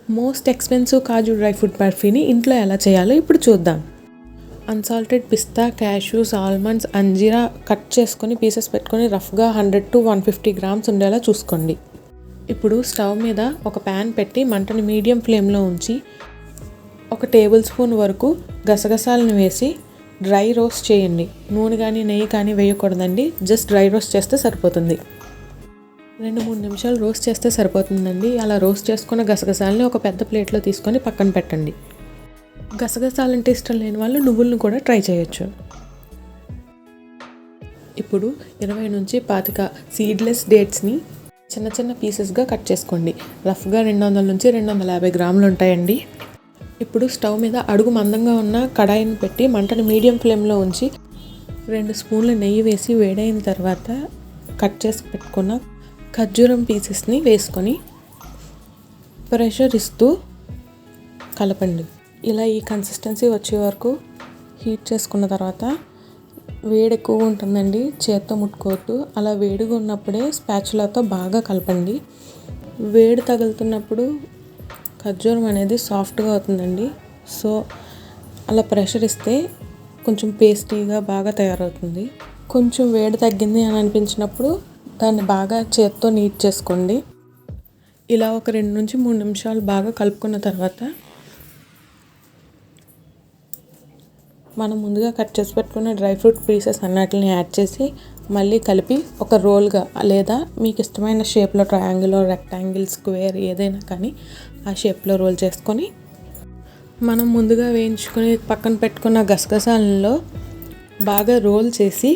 Most expensive కాజు dry fruit బర్ఫీని ఇంట్లో ఎలా చేయాలో ఇప్పుడు చూద్దాం. అన్సాల్టెడ్ పిస్తా, క్యాష్యూస్, ఆల్మండ్స్, అంజీరా కట్ చేసుకొని పీసెస్ పెట్టుకొని రఫ్గా 100 to 150 grams ఉండేలా చూసుకోండి. ఇప్పుడు స్టవ్ మీద ఒక ప్యాన్ పెట్టి మంటని మీడియం ఫ్లేమ్లో ఉంచి 1 టేబుల్ స్పూన్ వరకు గసగసాలను వేసి డ్రై రోస్ట్ చేయండి. నూనె కానీ నెయ్యి కానీ వేయకూడదండి, జస్ట్ డ్రై రోస్ట్ చేస్తే సరిపోతుంది. 2-3 నిమిషాలు రోస్ట్ చేస్తే సరిపోతుందండి. అలా రోస్ట్ చేసుకున్న గసగసాలని ఒక పెద్ద ప్లేట్లో తీసుకొని పక్కన పెట్టండి. గసగసాలంటే ఇష్టం లేని వాళ్ళు నువ్వులను కూడా ట్రై చేయొచ్చు. ఇప్పుడు 20 నుంచి 25 సీడ్లెస్ డేట్స్ని చిన్న చిన్న పీసెస్గా కట్ చేసుకోండి. రఫ్గా 200 నుంచి 250 గ్రాములు ఉంటాయండి. ఇప్పుడు స్టవ్ మీద అడుగు మందంగా ఉన్న కడాయిని పెట్టి మంటని మీడియం ఫ్లేమ్లో ఉంచి 2 స్పూన్ల నెయ్యి వేసి వేడైన తర్వాత కట్ చేసి పెట్టుకున్న ఖర్జూరం పీసెస్ని వేసుకొని ప్రెషర్ ఇస్తూ కలపండి. ఇలా ఈ కన్సిస్టెన్సీ వచ్చే వరకు హీట్ చేసుకున్న తర్వాత వేడి ఎక్కువగా ఉంటుందండి, చేత్తో ముట్టుకోవద్దు. అలా వేడిగా ఉన్నప్పుడే స్పాచులాతో బాగా కలపండి. వేడి తగులుతున్నప్పుడు ఖర్జూరం అనేది సాఫ్ట్గా అవుతుందండి. సో అలా ప్రెషర్ ఇస్తే కొంచెం పేస్టీగా బాగా తయారవుతుంది. కొంచెం వేడి తగ్గింది అని అనిపించినప్పుడు దాన్ని బాగా చేత్తో నీట్ చేసుకోండి. ఇలా ఒక 2 నుంచి 3 నిమిషాలు బాగా కలుపుకున్న తర్వాత మనం ముందుగా కట్ చేసి పెట్టుకున్న డ్రై ఫ్రూట్ పీసెస్ అన్నిటిని యాడ్ చేసి మళ్ళీ కలిపి ఒక రోల్గా లేదా మీకు ఇష్టమైన షేప్లో ట్రయాంగిల్, రెక్టాంగిల్, స్క్వేర్ ఏదైనా కానీ ఆ షేప్లో రోల్ చేసుకొని మనం ముందుగా వేయించుకొని పక్కన పెట్టుకున్న గసగసాలలో బాగా రోల్ చేసి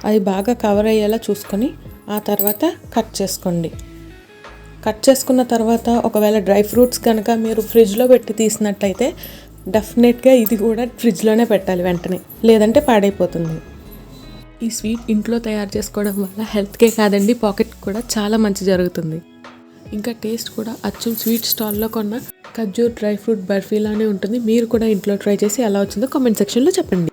అది బాగా కవర్ అయ్యేలా చూసుకొని ఆ తర్వాత కట్ చేసుకోండి. కట్ చేసుకున్న తర్వాత ఒకవేళ డ్రై ఫ్రూట్స్ కనుక మీరు ఫ్రిడ్జ్లో పెట్టి తీసినట్టయితే డెఫినెట్గా ఇది కూడా ఫ్రిడ్జ్లోనే పెట్టాలి వెంటనే, లేదంటే పాడైపోతుంది. ఈ స్వీట్ ఇంట్లో తయారు చేసుకోవడం వల్ల హెల్త్కే కాదండి, పాకెట్ కూడా చాలా మంచి జరుగుతుంది. ఇంకా టేస్ట్ కూడా అచ్చం స్వీట్ స్టాల్లో కొన్న ఖర్జూర్ డ్రై ఫ్రూట్ బర్ఫీలానే ఉంటుంది. మీరు కూడా ఇంట్లో ట్రై చేసి ఎలా వచ్చిందో కామెంట్ సెక్షన్లో చెప్పండి.